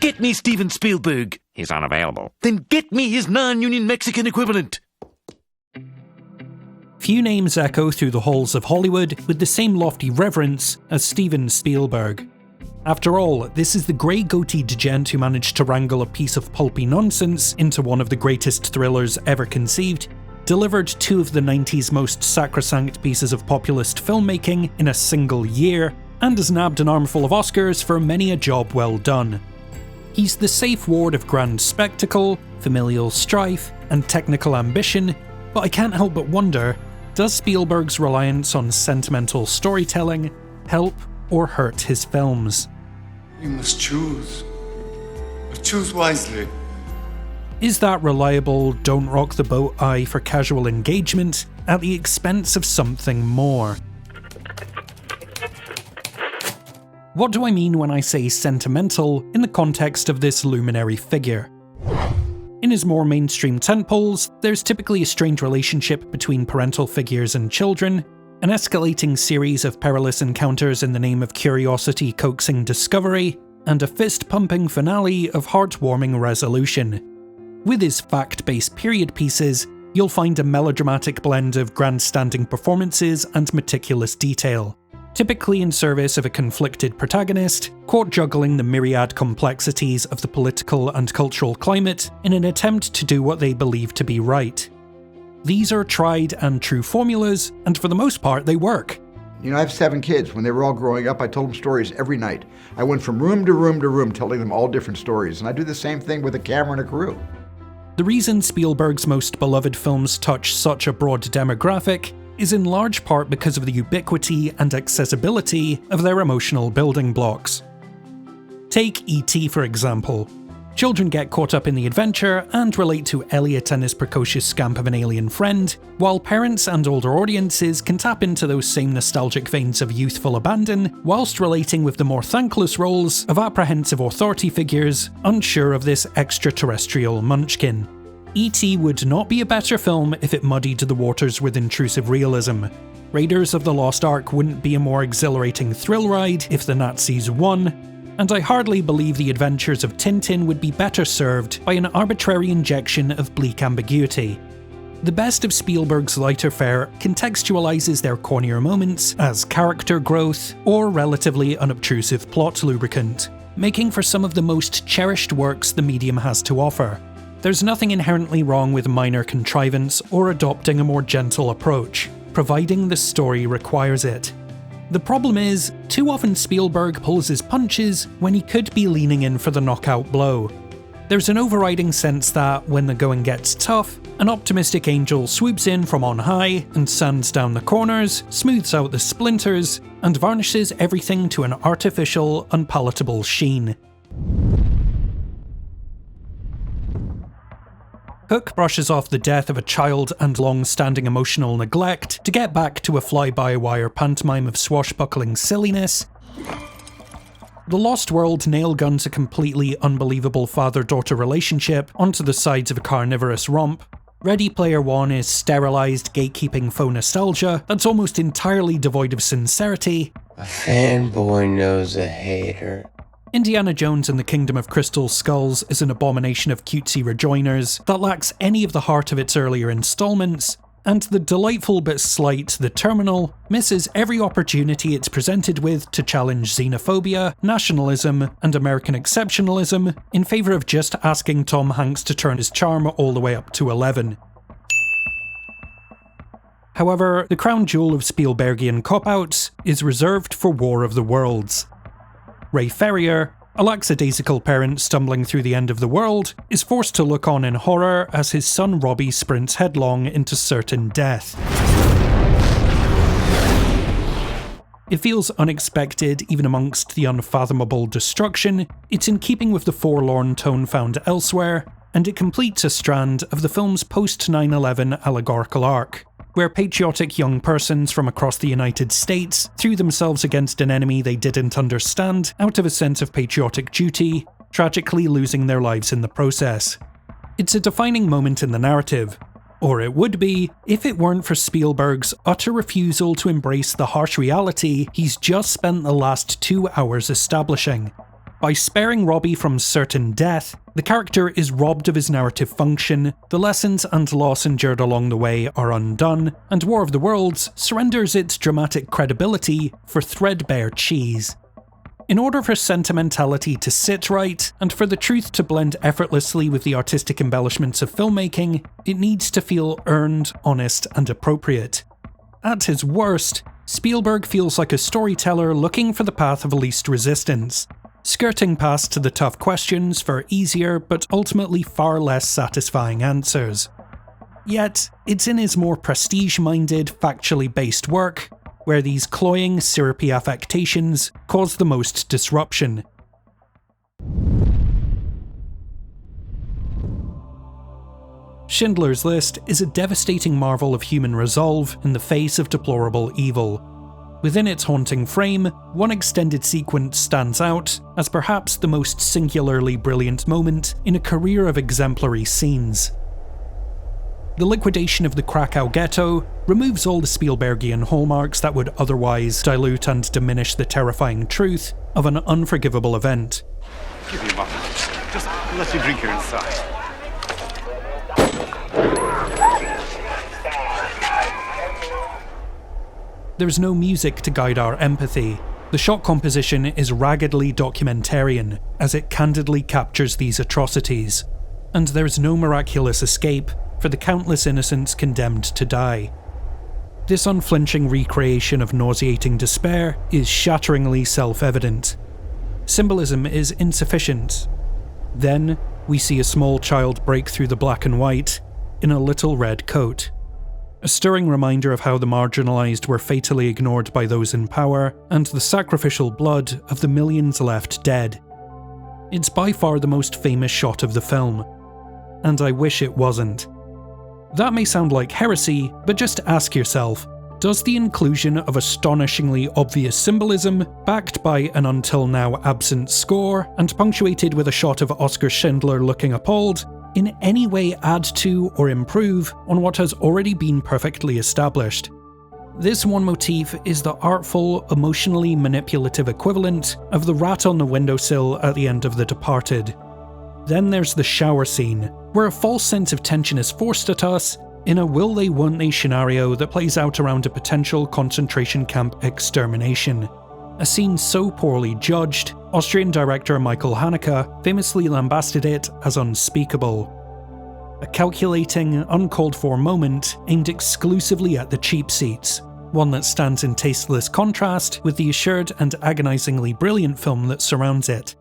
Get me Steven Spielberg. He's unavailable. Then get me his non-union Mexican equivalent. Few names echo through the halls of Hollywood with the same lofty reverence as Steven Spielberg. After all, this is the grey-goateed gent who managed to wrangle a piece of pulpy nonsense into one of the greatest thrillers ever conceived, delivered two of the 90s most sacrosanct pieces of populist filmmaking in a single year, and has nabbed an armful of Oscars for many a job well done. He's the safe ward of grand spectacle, familial strife, and technical ambition, but I can't help but wonder, does Spielberg's reliance on sentimental storytelling help or hurt his films? You must choose. But choose wisely. Is that reliable, don't rock the boat eye for casual engagement at the expense of something more? What do I mean when I say sentimental in the context of this luminary figure? In his more mainstream tentpoles, there's typically a strained relationship between parental figures and children, an escalating series of perilous encounters in the name of curiosity coaxing discovery, and a fist-pumping finale of heartwarming resolution. With his fact-based period pieces, you'll find a melodramatic blend of grandstanding performances and meticulous detail, typically in service of a conflicted protagonist, caught juggling the myriad complexities of the political and cultural climate in an attempt to do what they believe to be right. These are tried and true formulas, and for the most part they work. You know, I have 7 kids. When they were all growing up, I told them stories every night. I went from room to room to room telling them all different stories, and I do the same thing with a camera and a crew. The reason Spielberg's most beloved films touch such a broad demographic is in large part because of the ubiquity and accessibility of their emotional building blocks. Take E.T. for example. Children get caught up in the adventure and relate to Elliot and his precocious scamp of an alien friend, while parents and older audiences can tap into those same nostalgic veins of youthful abandon, whilst relating with the more thankless roles of apprehensive authority figures unsure of this extraterrestrial munchkin. E.T. would not be a better film if it muddied the waters with intrusive realism. Raiders of the Lost Ark wouldn't be a more exhilarating thrill ride if the Nazis won, and I hardly believe the adventures of Tintin would be better served by an arbitrary injection of bleak ambiguity. The best of Spielberg's lighter fare contextualizes their cornier moments as character growth or relatively unobtrusive plot lubricant, making for some of the most cherished works the medium has to offer. There's nothing inherently wrong with minor contrivance or adopting a more gentle approach, providing the story requires it. The problem is, too often Spielberg pulls his punches when he could be leaning in for the knockout blow. There's an overriding sense that, when the going gets tough, an optimistic angel swoops in from on high and sands down the corners, smooths out the splinters, and varnishes everything to an artificial, unpalatable sheen. Hook brushes off the death of a child and long-standing emotional neglect to get back to a fly-by-wire pantomime of swashbuckling silliness. The Lost World nail-guns a completely unbelievable father-daughter relationship onto the sides of a carnivorous romp. Ready Player One is sterilised, gatekeeping faux nostalgia that's almost entirely devoid of sincerity. A fanboy knows a hater. Indiana Jones and the Kingdom of Crystal Skulls is an abomination of cutesy rejoiners that lacks any of the heart of its earlier installments, and the delightful but slight The Terminal misses every opportunity it's presented with to challenge xenophobia, nationalism, and American exceptionalism in favour of just asking Tom Hanks to turn his charm all the way up to 11. However, the crown jewel of Spielbergian cop-outs is reserved for War of the Worlds. Ray Ferrier, a lackadaisical parent stumbling through the end of the world, is forced to look on in horror as his son Robbie sprints headlong into certain death. It feels unexpected even amongst the unfathomable destruction, it's in keeping with the forlorn tone found elsewhere, and it completes a strand of the film's post-9/11 allegorical arc, where patriotic young persons from across the United States threw themselves against an enemy they didn't understand out of a sense of patriotic duty, tragically losing their lives in the process. It's a defining moment in the narrative, or it would be if it weren't for Spielberg's utter refusal to embrace the harsh reality he's just spent the last 2 hours establishing. By sparing Robbie from certain death, the character is robbed of his narrative function, the lessons and loss endured along the way are undone, and War of the Worlds surrenders its dramatic credibility for threadbare cheese. In order for sentimentality to sit right, and for the truth to blend effortlessly with the artistic embellishments of filmmaking, it needs to feel earned, honest, and appropriate. At his worst, Spielberg feels like a storyteller looking for the path of least resistance, skirting past the tough questions for easier but ultimately far less satisfying answers. Yet, it's in his more prestige-minded, factually based work where these cloying, syrupy affectations cause the most disruption. Schindler's List is a devastating marvel of human resolve in the face of deplorable evil. Within its haunting frame, one extended sequence stands out as perhaps the most singularly brilliant moment in a career of exemplary scenes. The liquidation of the Krakow ghetto removes all the Spielbergian hallmarks that would otherwise dilute and diminish the terrifying truth of an unforgivable event. Give me a moment. Just let you drink here inside. There's no music to guide our empathy. The shot composition is raggedly documentarian, as it candidly captures these atrocities. And there's no miraculous escape for the countless innocents condemned to die. This unflinching recreation of nauseating despair is shatteringly self-evident. Symbolism is insufficient. Then, we see a small child break through the black and white in a little red coat. A stirring reminder of how the marginalised were fatally ignored by those in power, and the sacrificial blood of the millions left dead. It's by far the most famous shot of the film, and I wish it wasn't. That may sound like heresy, but just ask yourself, does the inclusion of astonishingly obvious symbolism, backed by an until now absent score, and punctuated with a shot of Oskar Schindler looking appalled, in any way add to or improve on what has already been perfectly established? This one motif is the artful, emotionally manipulative equivalent of the rat on the windowsill at the end of The Departed. Then there's the shower scene, where a false sense of tension is forced at us in a will they won't they scenario that plays out around a potential concentration camp extermination. A scene so poorly judged, Austrian director Michael Haneke famously lambasted it as unspeakable. A calculating, uncalled-for moment aimed exclusively at the cheap seats, one that stands in tasteless contrast with the assured and agonisingly brilliant film that surrounds it.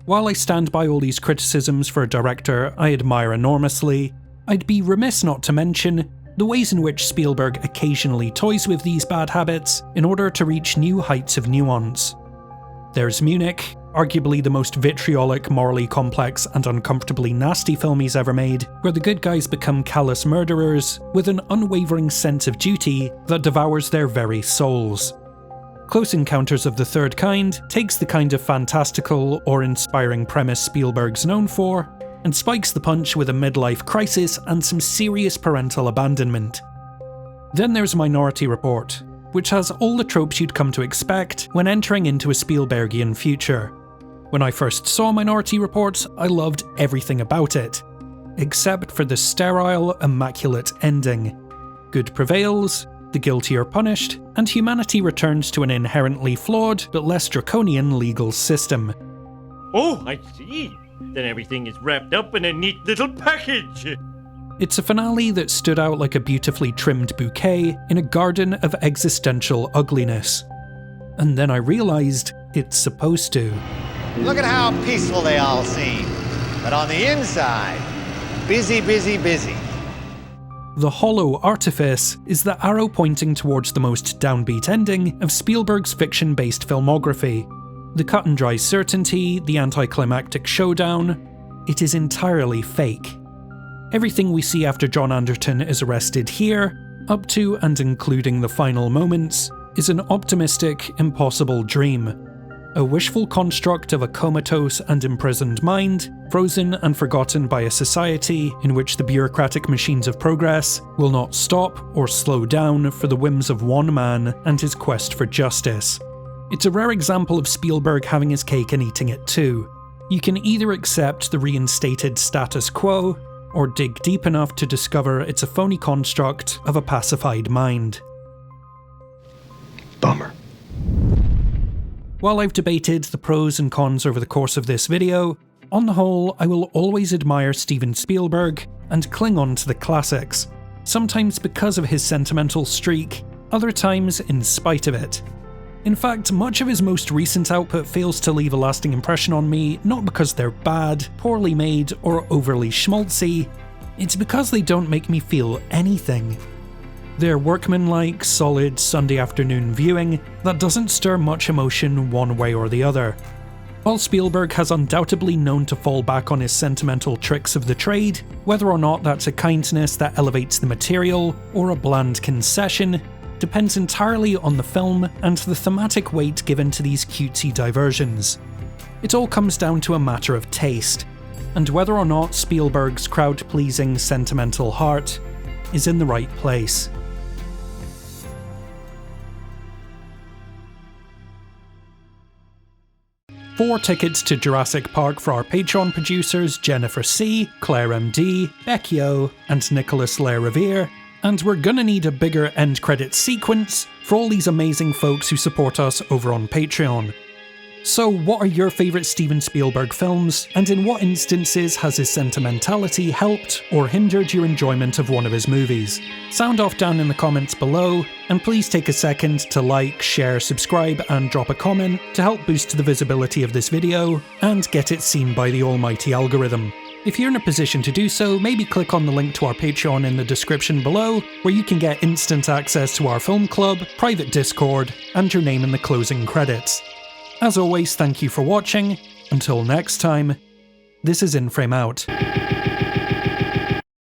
While I stand by all these criticisms for a director I admire enormously, I'd be remiss not to mention the ways in which Spielberg occasionally toys with these bad habits in order to reach new heights of nuance. There's Munich, arguably the most vitriolic, morally complex and uncomfortably nasty film he's ever made, where the good guys become callous murderers with an unwavering sense of duty that devours their very souls. Close Encounters of the Third Kind takes the kind of fantastical or inspiring premise Spielberg's known for, and spikes the punch with a midlife crisis and some serious parental abandonment. Then there's Minority Report, which has all the tropes you'd come to expect when entering into a Spielbergian future. When I first saw Minority Report, I loved everything about it, except for the sterile, immaculate ending. Good prevails, the guilty are punished, and humanity returns to an inherently flawed but less draconian legal system. Oh, I see. Then everything is wrapped up in a neat little package. It's a finale that stood out like a beautifully trimmed bouquet in a garden of existential ugliness. And then I realised it's supposed to. Look at how peaceful they all seem. But on the inside, busy, busy, busy. The hollow artifice is the arrow pointing towards the most downbeat ending of Spielberg's fiction-based filmography. The cut-and-dry certainty, the anticlimactic showdown, it is entirely fake. Everything we see after John Anderton is arrested here, up to and including the final moments, is an optimistic, impossible dream. a wishful construct of a comatose and imprisoned mind, frozen and forgotten by a society in which the bureaucratic machines of progress will not stop or slow down for the whims of one man and his quest for justice. It's a rare example of Spielberg having his cake and eating it too. You can either accept the reinstated status quo, or dig deep enough to discover it's a phony construct of a pacified mind. Bummer. While I've debated the pros and cons over the course of this video, on the whole, I will always admire Steven Spielberg and cling on to the classics, sometimes because of his sentimental streak, other times in spite of it. In fact, much of his most recent output fails to leave a lasting impression on me, not because they're bad, poorly made, or overly schmaltzy, it's because they don't make me feel anything. They're workmanlike, solid Sunday afternoon viewing that doesn't stir much emotion one way or the other. While Spielberg has undoubtedly known to fall back on his sentimental tricks of the trade, whether or not that's a kindness that elevates the material or a bland concession, depends entirely on the film and the thematic weight given to these cutesy diversions. It all comes down to a matter of taste, and whether or not Spielberg's crowd-pleasing sentimental heart is in the right place. Four tickets to Jurassic Park for our Patreon producers Jennifer C, Claire MD, Becky O, and Nicholas Lair-Revere, and we're gonna need a bigger end credits sequence for all these amazing folks who support us over on Patreon. So what are your favourite Steven Spielberg films, and in what instances has his sentimentality helped or hindered your enjoyment of one of his movies? Sound off down in the comments below, and please take a second to like, share, subscribe and drop a comment to help boost the visibility of this video and get it seen by the almighty algorithm. If you're in a position to do so, maybe click on the link to our Patreon in the description below, where you can get instant access to our film club, private Discord, and your name in the closing credits. As always, thank you for watching. Until next time, this is In Frame Out.